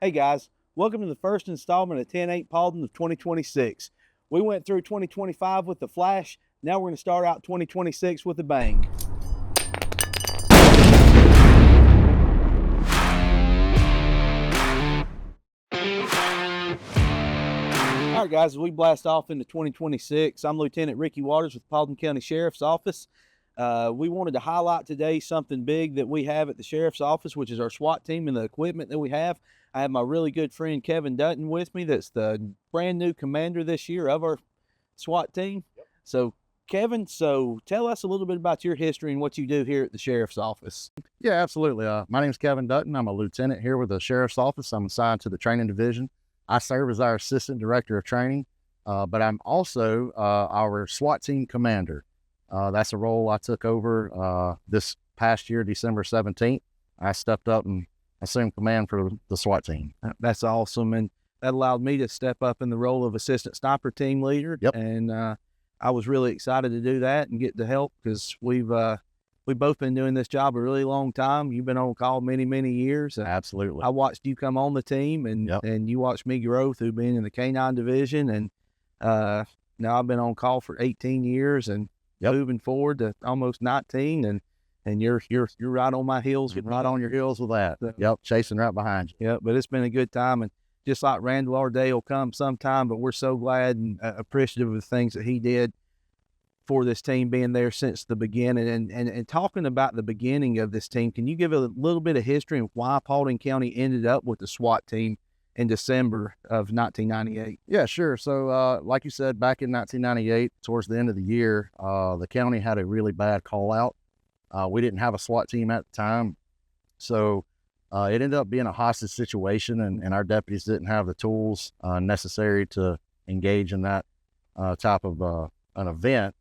Hey guys, welcome to the first installment of 10-8 Paulding of 2026. We went through 2025 with the Flash. Now we're going to start out 2026 with a bang. All right, guys, as we blast off into 2026, I'm Lieutenant Rickey Waters with Paulding County Sheriff's Office. We wanted to highlight today something big that we have at the Sheriff's Office, which is our SWAT team and the equipment that we have. I have my really good friend Kevin Dutton with me. That's the brand new commander this year of our SWAT team. Yep. So, Kevin, tell us a little bit about your history and what you do here at the Sheriff's Office. Yeah, absolutely. My name is Kevin Dutton. I'm a lieutenant here with the Sheriff's Office. I'm assigned to the training division. I serve as our assistant director of training, but I'm also our SWAT team commander. That's a role I took over this past year, December 17th. I stepped up and assumed command for the SWAT team. That's awesome. And that allowed me to step up in the role of assistant sniper team leader. Yep. And I was really excited to do that and get the help because we've both been doing this job a really long time. You've been on call many, many years. Absolutely. I watched you come on the team and you watched me grow through being in the K-9 division. And now I've been on call for 18 years and moving forward to almost 19. And you're right on my heels. Getting right on your heels with that. So, chasing right behind you. But it's been a good time. And just like Randall, our day will come sometime, but we're so glad and appreciative of the things that he did for this team being there since the beginning. And talking about the beginning of this team, can you give a little bit of history of why Paulding County ended up with the SWAT team in December of 1998? Yeah, sure. So like you said, back in 1998, towards the end of the year, the county had a really bad call out. We didn't have a SWAT team at the time. So it ended up being a hostage situation, and our deputies didn't have the tools necessary to engage in that type of an event.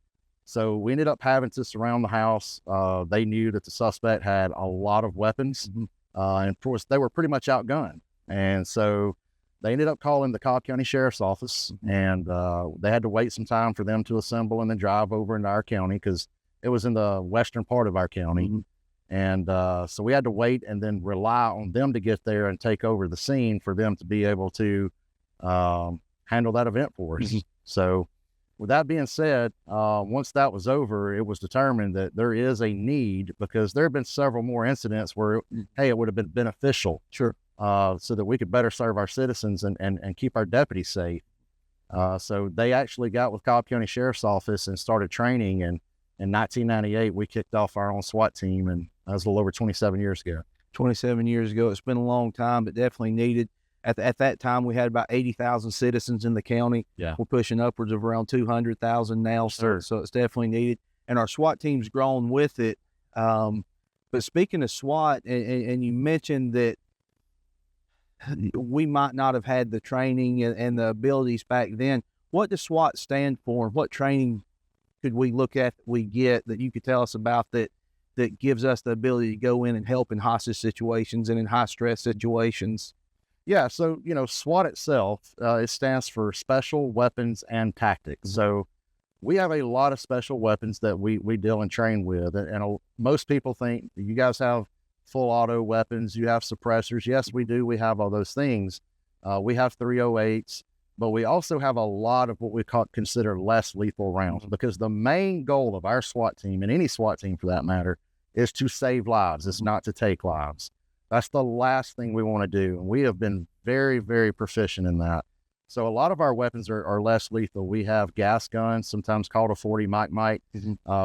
So we ended up having to surround the house. They knew that the suspect had a lot of weapons, and of course they were pretty much outgunned. And so they ended up calling the Cobb County Sheriff's Office, and they had to wait some time for them to assemble and then drive over into our county because it was in the western part of our county. And so we had to wait and then rely on them to get there and take over the scene for them to be able to handle that event for us. So with that being said, once that was over, it was determined that there is a need, because there have been several more incidents where, hey, it would have been beneficial. Sure. So that we could better serve our citizens and keep our deputies safe. So they actually got with Cobb County Sheriff's Office and started training. And in 1998, we kicked off our own SWAT team, and that was a little over 27 years ago. 27 years ago. It's been a long time, but definitely needed. At that time, we had about 80,000 citizens in the county. Yeah. We're pushing upwards of around 200,000 now, so it's definitely needed. And our SWAT team's grown with it. But speaking of SWAT, and you mentioned that we might not have had the training and the abilities back then. What does SWAT stand for? What training could we look at that we get that you could tell us about that gives us the ability to go in and help in hostage situations and in high stress situations? Yeah, so, SWAT itself, it stands for Special Weapons and Tactics. So we have a lot of special weapons that we deal and train with. And most people think you guys have full auto weapons, you have suppressors. Yes, we do. We have all those things. We have 308s, but we also have a lot of what we consider less lethal rounds, because the main goal of our SWAT team, and any SWAT team for that matter, is to save lives. It's not to take lives. That's the last thing we want to do. And we have been very, very proficient in that. So a lot of our weapons are less lethal. We have gas guns, sometimes called a 40 Mike.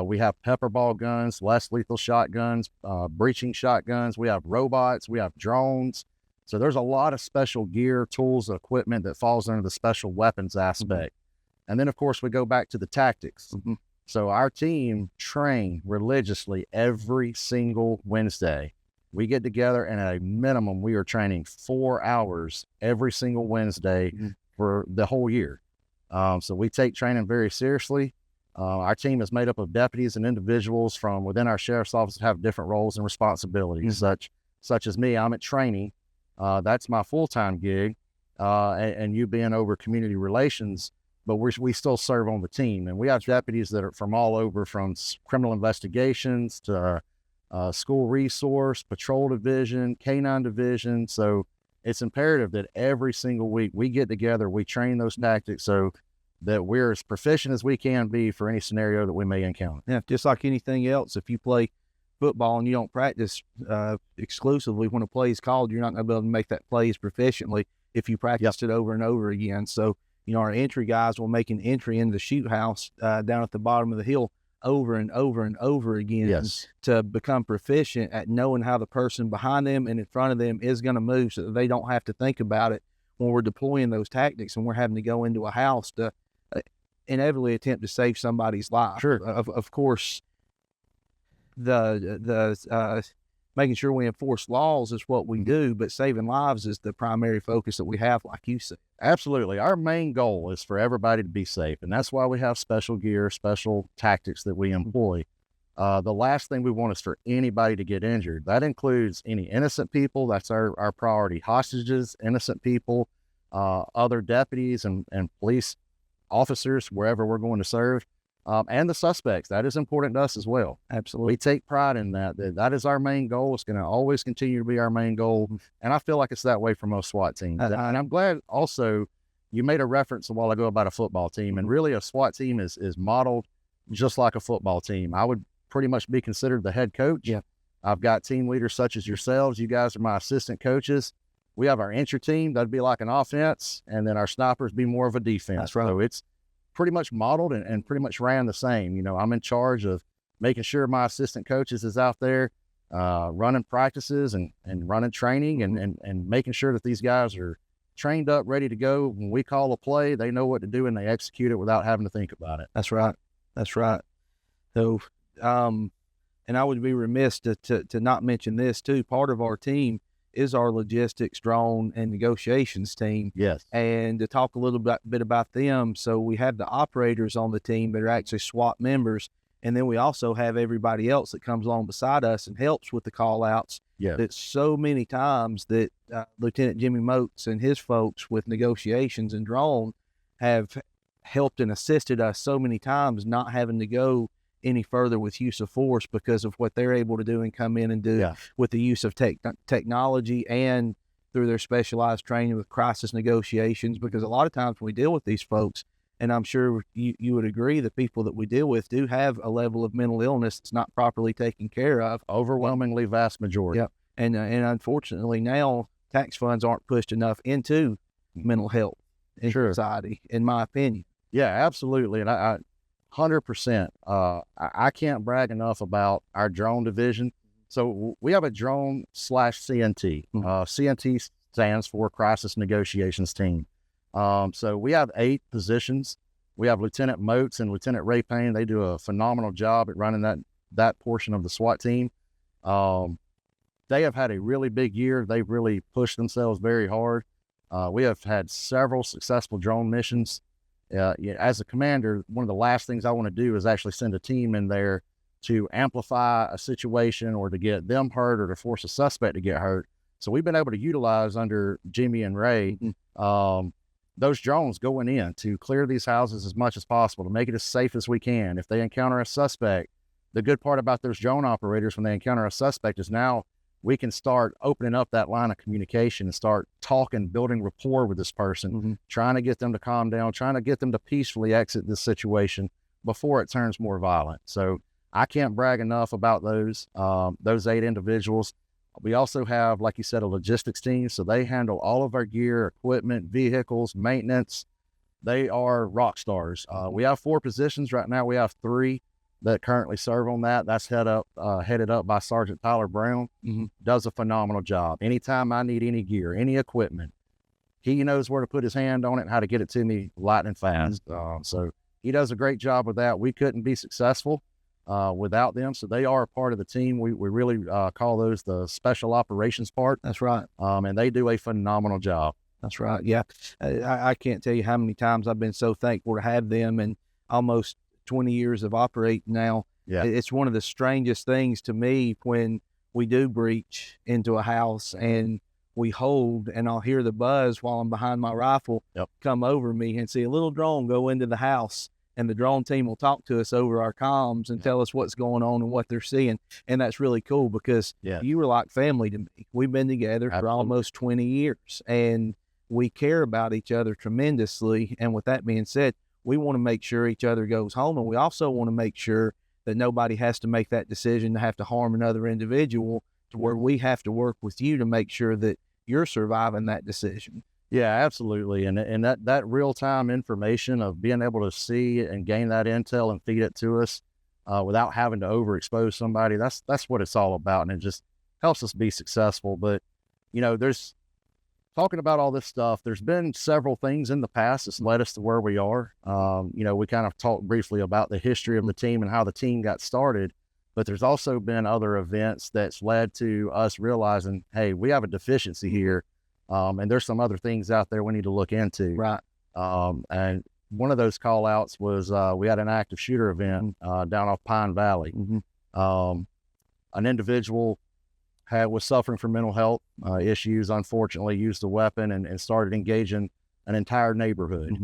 We have pepper ball guns, less lethal shotguns, breaching shotguns. We have robots. We have drones. So there's a lot of special gear, tools, equipment that falls under the special weapons aspect. And then, of course, we go back to the tactics. So our team train religiously every single Wednesday. We get together, and at a minimum, we are training 4 hours every single Wednesday for the whole year. So we take training very seriously. Our team is made up of deputies and individuals from within our sheriff's office that have different roles and responsibilities, such as me. I'm at training. That's my full-time gig, and you being over community relations, but we still serve on the team. And we have deputies that are from all over, from criminal investigations to school resource, patrol division, K-9 division. So it's imperative that every single week we get together, we train those tactics so that we're as proficient as we can be for any scenario that we may encounter. Yeah, just like anything else, if you play football and you don't practice exclusively when a play is called, you're not going to be able to make that play as proficiently if you practiced it over and over again. So, our entry guys will make an entry into the shoot house down at the bottom of the hill over and over and over again to become proficient at knowing how the person behind them and in front of them is going to move so that they don't have to think about it when we're deploying those tactics and we're having to go into a house to inevitably attempt to save somebody's life. Sure. Of course, the making sure we enforce laws is what we do, but saving lives is the primary focus that we have, like you said. Absolutely. Our main goal is for everybody to be safe, and that's why we have special gear, special tactics that we employ. The last thing we want is for anybody to get injured. That includes any innocent people. That's our priority. Hostages, innocent people, other deputies and police officers, wherever we're going to serve, and the suspects. That is important to us as well. Absolutely. We take pride in that. That is our main goal. It's going to always continue to be our main goal. And I feel like it's that way for most SWAT teams. And I'm glad also you made a reference a while ago about a football team, and really a SWAT team is modeled just like a football team. I would pretty much be considered the head coach. Yeah. I've got team leaders such as yourselves. You guys are my assistant coaches. We have our entry team. That'd be like an offense, and then our snipers be more of a defense. That's right. So it's pretty much modeled and pretty much ran the same. I'm in charge of making sure my assistant coaches is out there running practices and running training and making sure that these guys are trained up, ready to go. When we call a play, they know what to do and they execute it without having to think about it. That's right. That's right. So, and I would be remiss to not mention this too. Part of our team is our logistics, drone, and negotiations team. Yes. And to talk a little bit about them, so we have the operators on the team that are actually SWAT members, and then we also have everybody else that comes along beside us and helps with the call-outs. Yeah. That so many times that Lieutenant Jimmy Moats and his folks with negotiations and drone have helped and assisted us so many times, not having to go any further with use of force because of what they're able to do and come in and do with the use of technology and through their specialized training with crisis negotiations. Because a lot of times when we deal with these folks, and I'm sure you would agree, the people that we deal with do have a level of mental illness that's not properly taken care of. Overwhelmingly vast majority. Yep. And unfortunately now tax funds aren't pushed enough into mental health in society, in my opinion. Yeah, absolutely. And I 100%. I can't brag enough about our drone division. So we have a drone/CNT. CNT stands for Crisis Negotiations Team. So we have 8 positions. We have Lieutenant Moats and Lieutenant Ray Payne. They do a phenomenal job at running that portion of the SWAT team. They have had a really big year. They've really pushed themselves very hard. We have had several successful drone missions. As a commander, one of the last things I want to do is actually send a team in there to amplify a situation or to get them hurt or to force a suspect to get hurt. So we've been able to utilize under Jimmy and Ray, those drones going in to clear these houses as much as possible, to make it as safe as we can. If they encounter a suspect, the good part about those drone operators when they encounter a suspect is now we can start opening up that line of communication and start talking, building rapport with this person, trying to get them to calm down, trying to get them to peacefully exit this situation before it turns more violent. So I can't brag enough about those 8 individuals. We also have, like you said, a logistics team. So they handle all of our gear, equipment, vehicles, maintenance. They are rock stars. We have 4 positions right now. We have 3 that currently serve on that. That's headed up by Sergeant Tyler Brown. Does a phenomenal job. Anytime I need any gear, any equipment, he knows where to put his hand on it and how to get it to me lightning fast. So he does a great job with that. We couldn't be successful without them. So they are a part of the team. We really call those the special operations part. That's right. And they do a phenomenal job. That's right. Yeah. I can't tell you how many times I've been so thankful to have them, and almost 20 years of operating now. Yeah. It's one of the strangest things to me when we do breach into a house and we hold, and I'll hear the buzz while I'm behind my rifle come over me and see a little drone go into the house. and the drone team will talk to us over our comms and tell us what's going on and what they're seeing. And that's really cool because you were like family to me. We've been together for almost 20 years, and we care about each other tremendously. And with that being said, we want to make sure each other goes home, and we also want to make sure that nobody has to make that decision to have to harm another individual, to where we have to work with you to make sure that you're surviving that decision. Yeah, absolutely. And that real-time information of being able to see and gain that intel and feed it to us without having to overexpose somebody, that's what it's all about. And it just helps us be successful. But, there's talking about all this stuff, there's been several things in the past that's led us to where we are. We kind of talked briefly about the history of the team and how the team got started, but there's also been other events that's led to us realizing, hey, we have a deficiency here. And there's some other things out there we need to look into. Right. And one of those call outs was, we had an active shooter event, down off Pine Valley. An individual was suffering from mental health issues, unfortunately used a weapon and started engaging an entire neighborhood.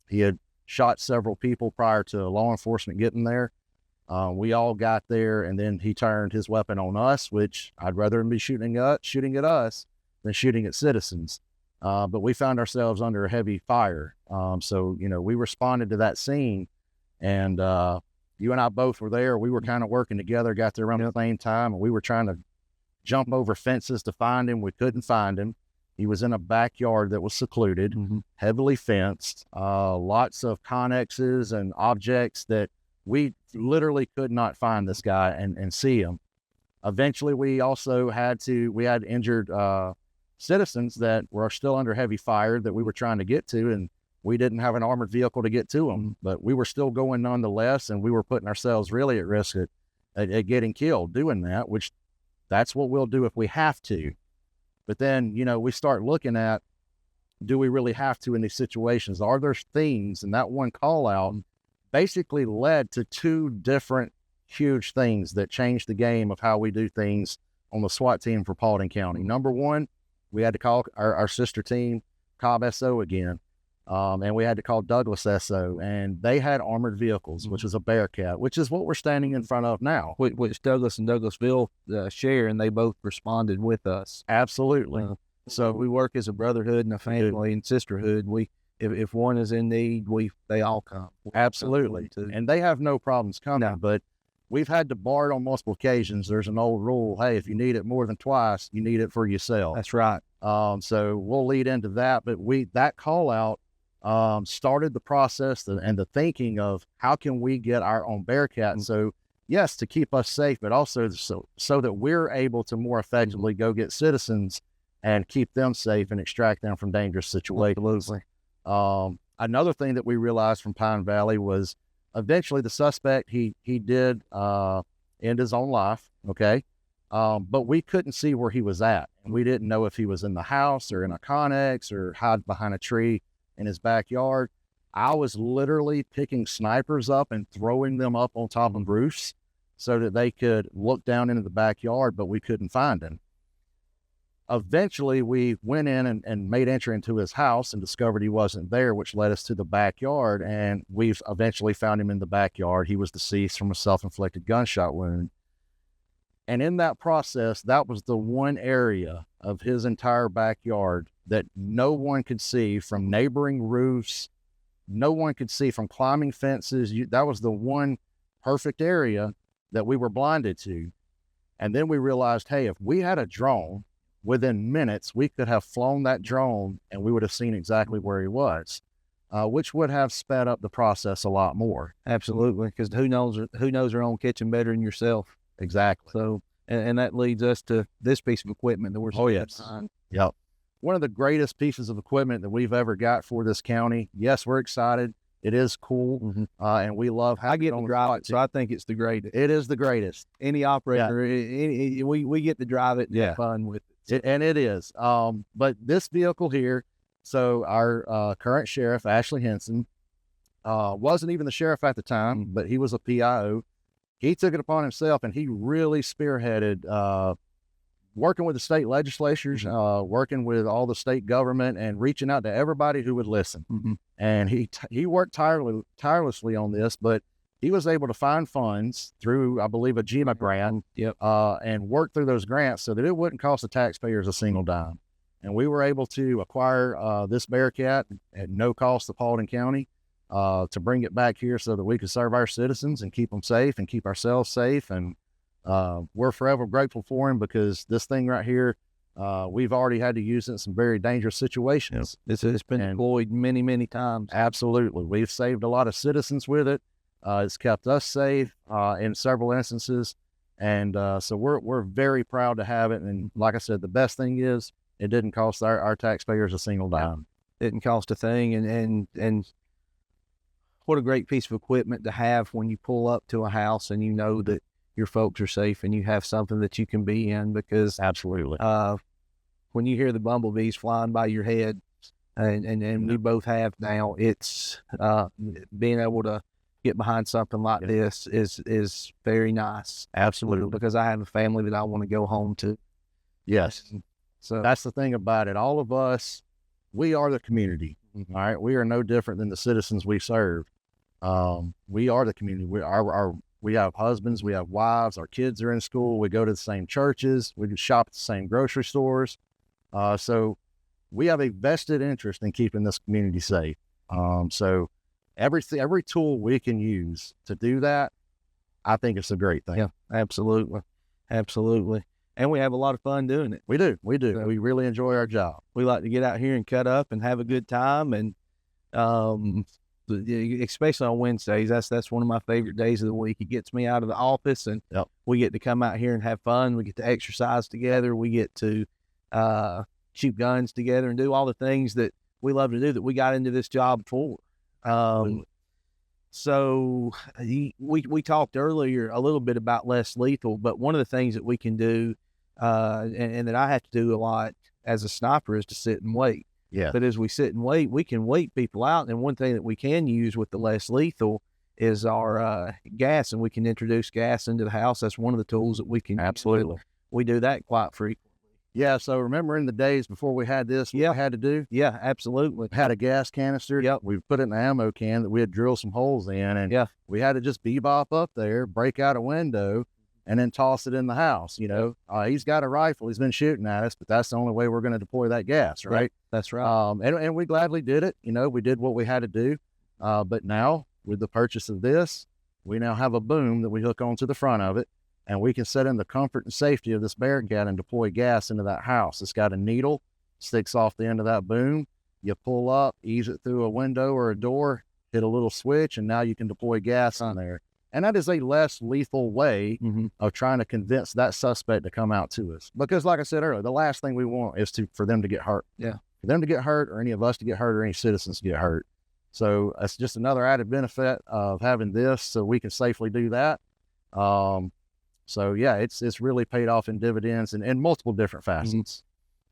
He had shot several people prior to law enforcement getting there. We all got there, and then he turned his weapon on us, which I'd rather him be shooting at us than shooting at citizens. But we found ourselves under a heavy fire. So, we responded to that scene, and you and I both were there. We were kind of working together, got there around the same time, and we were trying to jump over fences to find him. We couldn't find him. He was in a backyard that was secluded, heavily fenced, lots of connexes and objects that we literally could not find this guy and see him. Eventually, we also had injured citizens that were still under heavy fire that we were trying to get to, and we didn't have an armored vehicle to get to them, but we were still going nonetheless, and we were putting ourselves really at risk at getting killed doing that, which that's what we'll do if we have to. But then, we start looking at, do we really have to in these situations? Are there things? And that one call out basically led to two different huge things that changed the game of how we do things on the SWAT team for Paulding County. Number one, we had to call our sister team, Cobb SO again. And we had to call Douglas SO, and they had armored vehicles, which is a Bearcat, which is what we're standing in front of now. Which Douglas and Douglasville share, and they both responded with us. Absolutely. So we work as a brotherhood and a family and sisterhood. If one is in need, they all come. Absolutely. And they have no problems coming, but we've had to bar it on multiple occasions. There's an old rule, hey, if you need it more than twice, you need it for yourself. That's right. So we'll lead into that, but that call out started the process and the thinking of how can we get our own Bearcat. So yes, to keep us safe, but also so that we're able to more effectively go get citizens and keep them safe and extract them from dangerous situations. Absolutely. Another thing that we realized from Pine Valley was eventually the suspect, he did end his own life. Okay. But we couldn't see where he was at. And we didn't know if he was in the house or in a connex or hide behind a tree in his backyard. I was literally picking snipers up and throwing them up on top of roofs so that they could look down into the backyard, but we couldn't find him. Eventually, we went in and made entry into his house and discovered he wasn't there, which led us to the backyard, and we've eventually found him in the backyard. He was deceased from a self-inflicted gunshot wound. And in that process, that was the one area of his entire backyard that no one could see from neighboring roofs. No one could see from climbing fences. That was the one perfect area that we were blinded to. And then we realized, hey, if we had a drone, within minutes, we could have flown that drone and we would have seen exactly where he was, which would have sped up the process a lot more. Absolutely. Because who knows their own kitchen better than yourself. Exactly. So, and that leads us to this piece of equipment that we're behind. Yep. One of the greatest pieces of equipment that we've ever got for this county. Yes, we're excited. It is cool. And we love how I get to drive it, so I think it's the greatest. It is the greatest. Any operator, we get to drive it and have fun with it. And it is. But this vehicle here, so our current sheriff, Ashley Henson, wasn't even the sheriff at the time, but he was a PIO. He took it upon himself and he really spearheaded working with the state legislatures, working with all the state government, and reaching out to everybody who would listen. And he worked tirelessly on this, but he was able to find funds through, I believe, a GEMA grant, and work through those grants so that it wouldn't cost the taxpayers a single dime. And we were able to acquire this Bearcat at no cost to Paulding County to bring it back here so that we could serve our citizens and keep them safe and keep ourselves safe. And we're forever grateful for him, because this thing right here, we've already had to use it in some very dangerous situations. It's been deployed many, many times. Absolutely. We've saved a lot of citizens with it. It's kept us safe in several instances. And so we're very proud to have it. And like I said, the best thing is it didn't cost our taxpayers a single dime. Didn't cost a thing. And what a great piece of equipment to have when you pull up to a house and you know that your folks are safe and you have something that you can be in, because absolutely, when you hear the bumblebees flying by your head, and we both have now, it's being able to get behind something like this is very nice. Absolutely, because I have a family that I want to go home to. Yes, so that's the thing about it. All of us, we are the community. All right, we are no different than the citizens we serve. We are the community. We have husbands, we have wives, our kids are in school, we go to the same churches, we shop at the same grocery stores. So we have a vested interest in keeping this community safe. So every tool we can use to do that, I think it's a great thing. Yeah, absolutely. Absolutely. And we have a lot of fun doing it. We do. So we really enjoy our job. We like to get out here and cut up and have a good time. And, especially on Wednesdays, that's one of my favorite days of the week. It gets me out of the office, and we get to come out here and have fun. We get to exercise together. We get to shoot guns together and do all the things that we love to do, that we got into this job for. So we talked earlier a little bit about less lethal, but one of the things that we can do, and that I have to do a lot as a sniper, is to sit and wait. Yeah. But as we sit and wait, we can wait people out. And one thing that we can use with the less lethal is our gas, and we can introduce gas into the house. That's one of the tools that we can. Absolutely. We do that quite frequently. Yeah. So remember in the days before we had this, what we had to do? Yeah, absolutely. We had a gas canister. Yep. We put it in an ammo can that we had drilled some holes in, and we had to just bebop up there, break out a window, and then toss it in the house. You know, he's got a rifle. He's been shooting at us, but that's the only way we're going to deploy that gas, right? Yep, that's right. And we gladly did it. You know, we did what we had to do. But now with the purchase of this, we now have a boom that we hook onto the front of it, and we can set in the comfort and safety of this Bearcat and deploy gas into that house. It's got a needle, sticks off the end of that boom. You pull up, ease it through a window or a door, hit a little switch, and now you can deploy gas in there. And that is a less lethal way of trying to convince that suspect to come out to us. Because like I said earlier, the last thing we want is for them to get hurt. Yeah. For them to get hurt, or any of us to get hurt, or any citizens to get hurt. So that's just another added benefit of having this, so we can safely do that. So yeah, it's really paid off in dividends in multiple different facets.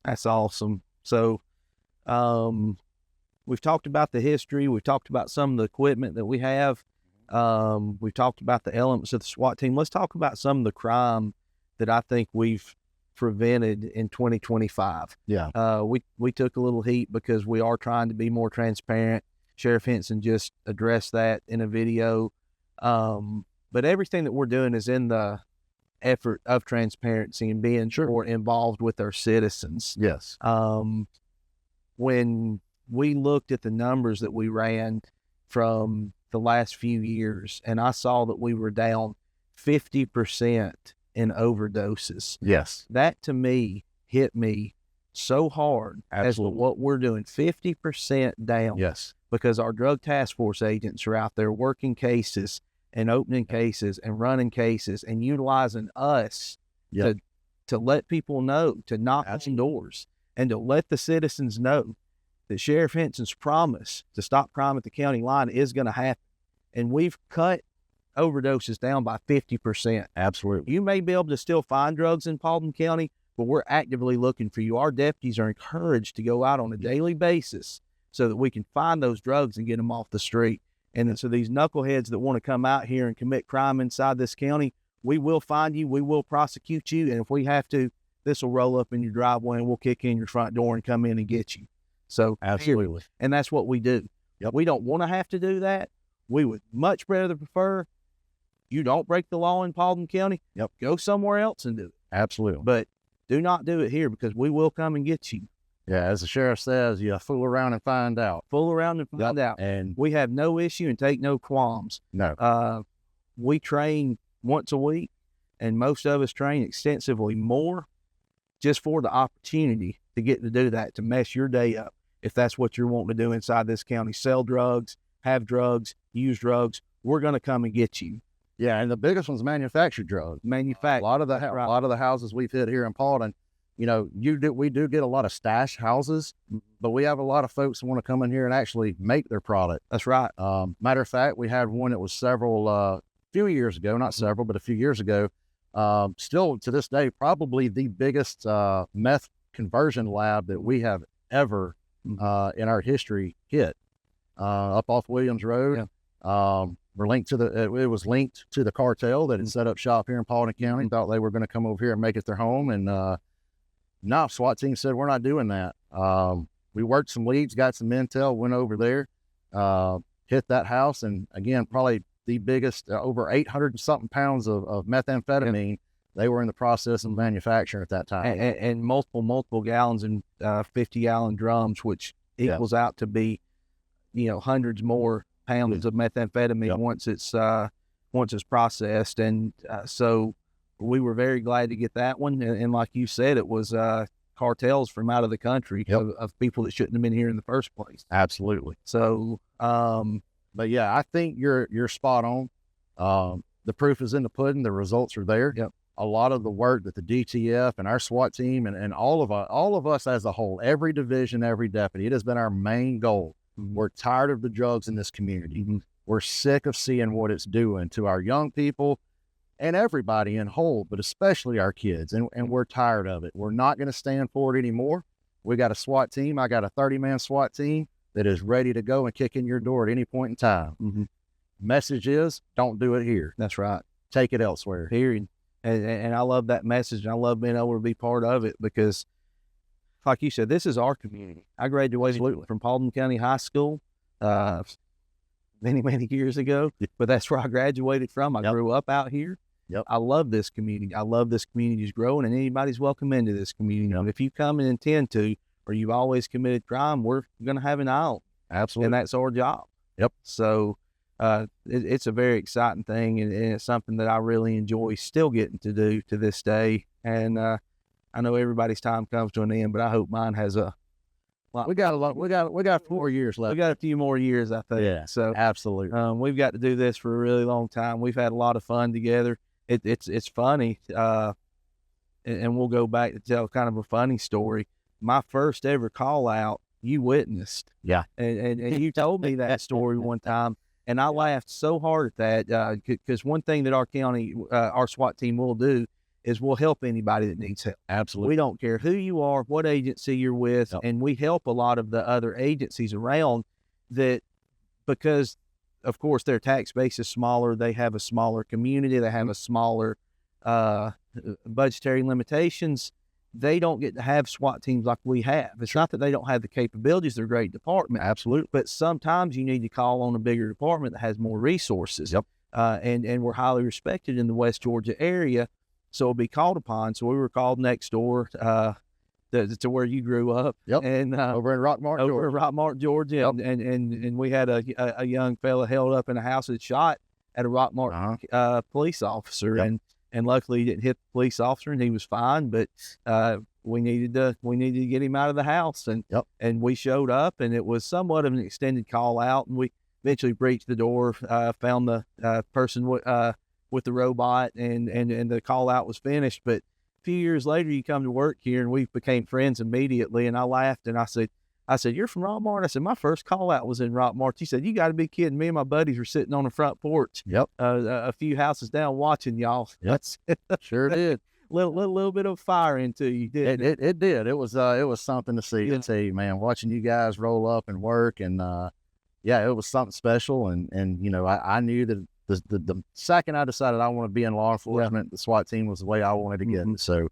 That's awesome. So we've talked about the history. We've talked about some of the equipment that we have. We've talked about the elements of the SWAT team. Let's talk about some of the crime that I think we've prevented in 2025. Yeah. We took a little heat because we are trying to be more transparent. Sheriff Henson just addressed that in a video. But everything that we're doing is in the effort of transparency and being more involved with our citizens. Yes. When we looked at the numbers that we ran from the last few years, and I saw that we were down 50% in overdoses. Yes. That to me hit me so hard. Absolutely. As to what we're doing, 50% down. Yes. Because our drug task force agents are out there working cases and opening cases and running cases and utilizing us to let people know, to knock on doors, and to let the citizens know that Sheriff Henson's promise to stop crime at the county line is going to happen. And we've cut overdoses down by 50%. Absolutely. You may be able to still find drugs in Paulding County, but we're actively looking for you. Our deputies are encouraged to go out on a daily basis so that we can find those drugs and get them off the street. And then, so these knuckleheads that want to come out here and commit crime inside this county, we will find you, we will prosecute you, and if we have to, this will roll up in your driveway and we'll kick in your front door and come in and get you. So Absolutely. and that's what we do. Yep. We don't want to have to do that. We would much rather prefer you don't break the law in Paulding County. Yep. Go somewhere else and do it. Absolutely. But do not do it here, because we will come and get you. Yeah, as the sheriff says, you fool around and find out. Fool around and find out. And We have no issue and take no qualms. no, We train once a week, and most of us train extensively more, just for the opportunity to get to do that, to mess your day up. If that's what you're wanting to do inside this county, sell drugs, have drugs, use drugs, we're going to come and get you. yeah, and the biggest one's manufactured drugs. A Manufacture. lot of the houses we've hit here in Paulding, we do get a lot of stash houses, but we have a lot of folks who want to come in here and actually make their product. That's right. Matter of fact, we had one that was few years ago, not several, but a few years ago. Still to this day, probably the biggest meth conversion lab that we have ever in our history hit up off Williams Road. Yeah. We're linked to it was linked to the cartel that had set up shop here in Paulding County. Thought they were going to come over here and make it their home, and no, SWAT team said, we're not doing that. We worked some leads, got some intel, went over there, hit that house, and again, probably the biggest, over 800 and something pounds of methamphetamine. They were in the process of manufacturing at that time. And multiple gallons in 50-gallon drums, which equals out to be, hundreds more pounds of methamphetamine once it's processed. And so we were very glad to get that one. And like you said, it was cartels from out of the country of people that shouldn't have been here in the first place. Absolutely. So, but yeah, I think you're spot on. The proof is in the pudding. The results are there. Yep. A lot of the work that the DTF and our SWAT team and all of us as a whole, every division, every deputy, it has been our main goal. We're tired of the drugs in this community. We're sick of seeing what it's doing to our young people and everybody in whole, but especially our kids. And we're tired of it. We're not going to stand for it anymore. We got a SWAT team. I got a 30-man SWAT team that is ready to go and kick in your door at any point in time. Message is, don't do it here. That's right. Take it elsewhere. Period. And I love that message. And I love being able to be part of it, because like you said, this is our community. I graduated from Paulding County High School many years ago, but that's where I graduated from. I grew up out here. I love this community. I love this community's growing, and anybody's welcome into this community. And if you come and intend to, or you've always committed crime, we're going to have an eye on. Absolutely. And that's our job. So it's a very exciting thing, and it's something that I really enjoy still getting to do to this day. And I know everybody's time comes to an end, but I hope mine has a lot. We got 4 years left. We got a few more years, I think. Yeah, so absolutely. We've got to do this for a really long time. We've had a lot of fun together. It's funny, and we'll go back to tell kind of a funny story. My first ever call out, you witnessed. Yeah. And you told me that story one time, and I laughed so hard at that, because one thing that our county, our SWAT team will do is we'll help anybody that needs help. Absolutely. We don't care who you are, what agency you're with, and we help a lot of the other agencies around that, because of course their tax base is smaller, they have a smaller community, they have a smaller budgetary limitations. They don't get to have SWAT teams like we have. It's not that they don't have the capabilities, they're a great department. Absolutely. But sometimes you need to call on a bigger department that has more resources. And we're highly respected in the West Georgia area, so it'll be called upon. So we were called next door to where you grew up. And over in Rockmart, Georgia. And we had a young fella held up in a house that shot at a Rockmart police officer. And luckily he didn't hit the police officer, and he was fine. But we needed to get him out of the house, and we showed up, and it was somewhat of an extended call out, and we eventually breached the door, found the person with the robot, and the call out was finished. But a few years later, you come to work here, and we became friends immediately. And I laughed, and I said, "You're from Rockmart?" I said, "My first call out was in Rockmart." He said, "You got to be kidding. Me and my buddies were sitting on the front porch, a few houses down, watching y'all." Sure did. Little bit of fire into you, didn't it? It did. It was something to see. I tell you, man, watching you guys roll up and work, and it was something special. And I knew that the second I decided I want to be in law enforcement, the SWAT team was the way I wanted to get. So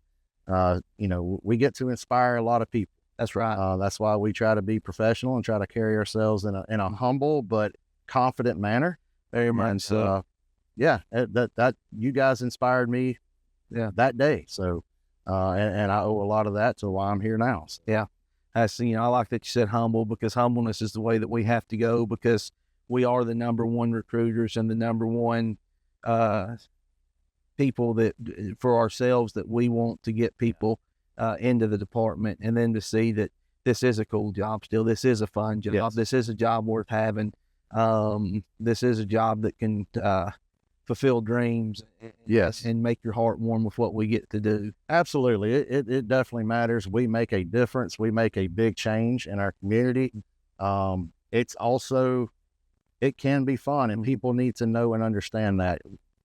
we get to inspire a lot of people. That's right. That's why we try to be professional and try to carry ourselves in a humble but confident manner. Very much so. That you guys inspired me that day. So, and I owe a lot of that to why I'm here now. So. Yeah. I like that you said humble, because humbleness is the way that we have to go, because we are the number one recruiters and the number one people that for ourselves that we want to get people into the department, and then to see that this is a cool job still. This is a fun job. Yes. This is a job worth having. This is a job that can fulfill dreams. Yes. And make your heart warm with what we get to do. Absolutely. It definitely matters. We make a difference. We make a big change in our community. It's also, it can be fun, and people need to know and understand that.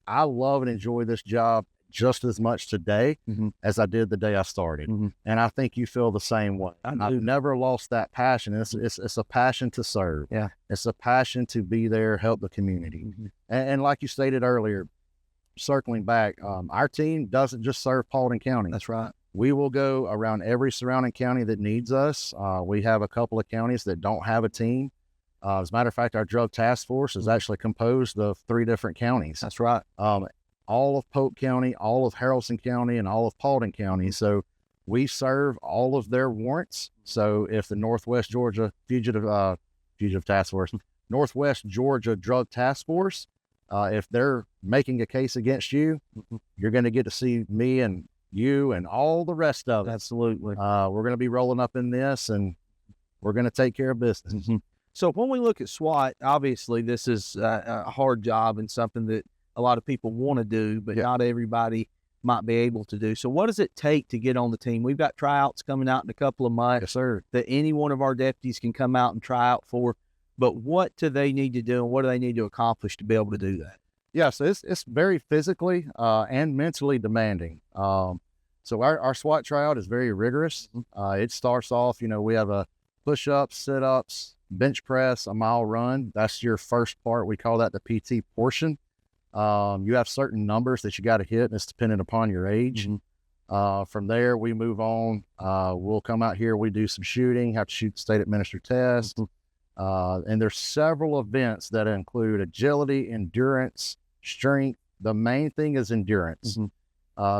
I love and enjoy this job just as much today as I did the day I started. And I think you feel the same way. I've never lost that passion. It's a passion to serve. Yeah. It's a passion to be there, help the community. And like you stated earlier, circling back, our team doesn't just serve Paulding County. That's right. We will go around every surrounding county that needs us. We have a couple of counties that don't have a team. As a matter of fact, our drug task force is actually composed of 3 different counties. That's right. All of Polk County, all of Haralson County, and all of Paulding County. So we serve all of their warrants. So if the Northwest Georgia Fugitive Task Force, Northwest Georgia Drug Task Force, if they're making a case against you, you're going to get to see me and you and all the rest of it. Absolutely. We're going to be rolling up in this, and we're going to take care of business. So when we look at SWAT, obviously this is a hard job and something that a lot of people want to do, but not everybody might be able to do. So what does it take to get on the team? We've got tryouts coming out in a couple of months. Yes, sir. That any one of our deputies can come out and try out for. But what do they need to do, and what do they need to accomplish to be able to do that? Yeah, so it's very physically and mentally demanding. So our SWAT tryout is very rigorous. It starts off, we have a push-ups, sit-ups, bench press, a mile run. That's your first part. We call that the PT portion. You have certain numbers that you got to hit, and it's dependent upon your age. From there, we move on. We'll come out here. We do some shooting, have to shoot the state administered test. And there's several events that include agility, endurance, strength. The main thing is endurance.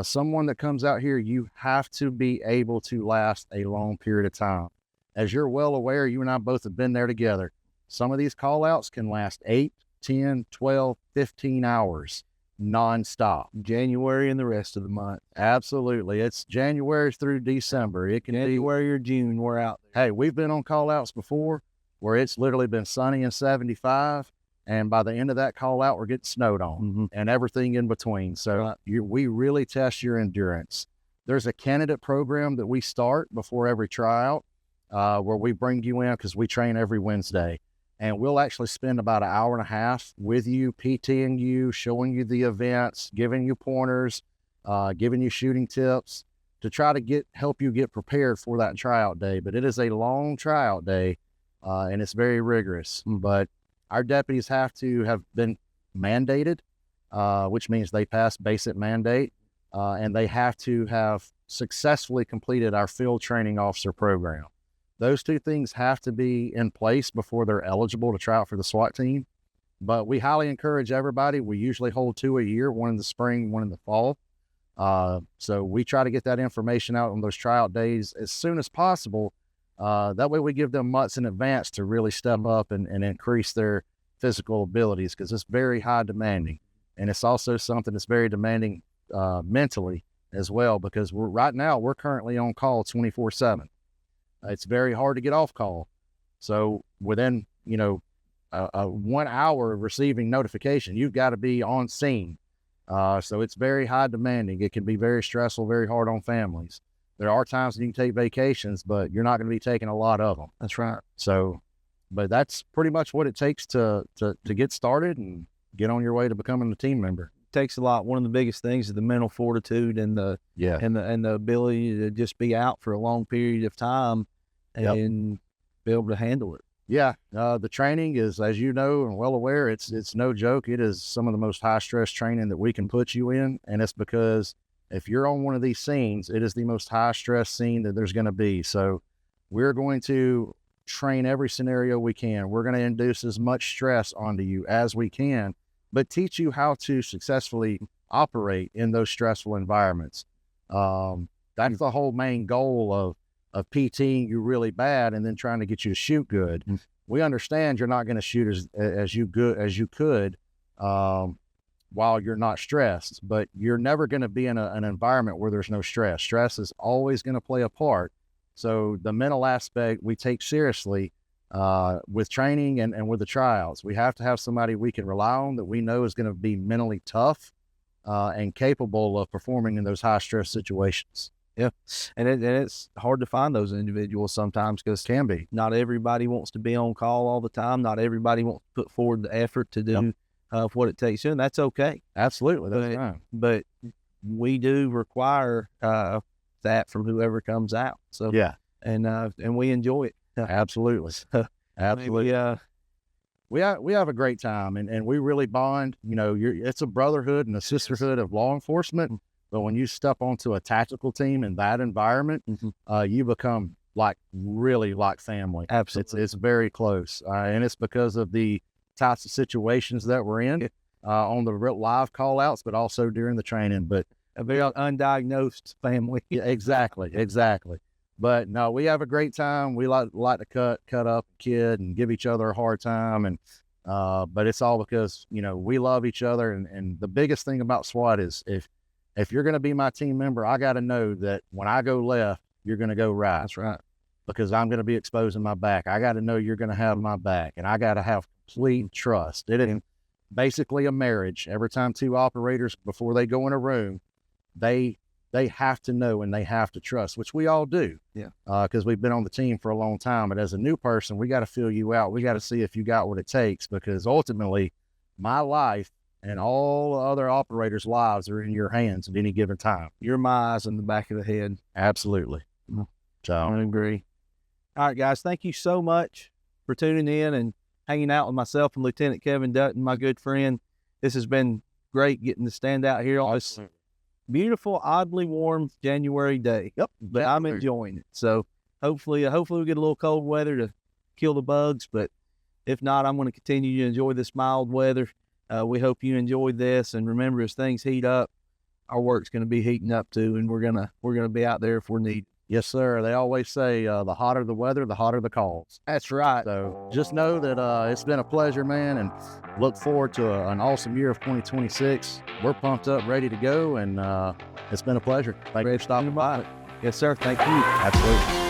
Someone that comes out here, you have to be able to last a long period of time. As you're well aware, you and I both have been there together. Some of these call outs can last 8, 10, 12, 15 hours nonstop. January and the rest of the month. Absolutely. It's January through December. It can January or June, we're out there. Hey, we've been on call outs before where it's literally been sunny and 75. And by the end of that call out, we're getting snowed on and everything in between. So we really test your endurance. There's a candidate program that we start before every tryout where we bring you in because we train every Wednesday. And we'll actually spend about an hour and a half with you, PTing you, showing you the events, giving you pointers, giving you shooting tips to try to help you get prepared for that tryout day. But it is a long tryout day, and it's very rigorous. But our deputies have to have been mandated, which means they pass basic mandate, and they have to have successfully completed our field training officer program. Those 2 things have to be in place before they're eligible to try out for the SWAT team. But we highly encourage everybody. We usually hold 2 a year, one in the spring, one in the fall. So we try to get that information out on those tryout days as soon as possible. That way we give them months in advance to really step up and increase their physical abilities, because it's very high demanding. And it's also something that's very demanding mentally as well, because right now we're currently on call 24/7. It's very hard to get off call. So within, 1 hour of receiving notification, you've got to be on scene. So it's very high demanding. It can be very stressful, very hard on families. There are times that you can take vacations, but you're not going to be taking a lot of them. That's right. So, but that's pretty much what it takes to get started and get on your way to becoming a team member. It takes a lot. One of the biggest things is the mental fortitude and the ability to just be out for a long period of time and be able to handle it. Yeah. The training is, as you know and well aware, it's no joke. It is some of the most high stress training that we can put you in. And it's because if you're on one of these scenes, it is the most high stress scene that there's going to be. So we're going to train every scenario we can. We're going to induce as much stress onto you as we can, but teach you how to successfully operate in those stressful environments. That's the whole main goal of PTing you really bad and then trying to get you to shoot good. We understand you're not going to shoot as you could while you're not stressed, but you're never going to be in an environment where there's no stress. Stress is always going to play a part. So the mental aspect we take seriously with training and with the tryouts. We have to have somebody we can rely on that we know is going to be mentally tough and capable of performing in those high stress situations. Yeah, and it's hard to find those individuals sometimes, because Can be. not everybody wants to be on call all the time. Not everybody wants to put forward the effort to do what it takes, and that's okay. Absolutely, that's fine. But we do require that from whoever comes out. So yeah, and we enjoy it. Absolutely, absolutely. We have a great time, and we really bond. You know, it's a brotherhood and a sisterhood of law enforcement. But when you step onto a tactical team in that environment, you become really like family. Absolutely. It's very close. And it's because of the types of situations that we're in on the real live call outs, but also during the training. But a very undiagnosed family. Yeah, exactly. But no, we have a great time. We like to cut up a kid and give each other a hard time. And, but it's all because, you know, we love each other. And the biggest thing about SWAT is if you're going to be my team member, I got to know that when I go left, you're going to go right. That's right. Because I'm going to be exposing my back. I got to know you're going to have my back, and I got to have complete trust. It is basically a marriage. Every time two operators, before they go in a room, they have to know and they have to trust, which we all do. Yeah. Because we've been on the team for a long time. But as a new person, we got to feel you out. We got to see if you got what it takes, because ultimately my life and all the other operators' lives are in your hands at any given time. You're my eyes in the back of the head. Absolutely. So I agree. All right, guys, thank you so much for tuning in and hanging out with myself and Lieutenant Kevin Dutton, my good friend. This has been great getting to stand out here on this beautiful, oddly warm January day. Yep. But I'm enjoying it. So hopefully we get a little cold weather to kill the bugs. But if not, I'm going to continue to enjoy this mild weather. We hope you enjoyed this, and remember, as things heat up, our work's going to be heating up too, and we're gonna be out there if we're needed. Yes, sir. They always say the hotter the weather, the hotter the calls. That's right. So just know that it's been a pleasure, man, and look forward to an awesome year of 2026. We're pumped up, ready to go, and it's been a pleasure. Thank you for stopping by. Yes, sir. Thank you. Absolutely.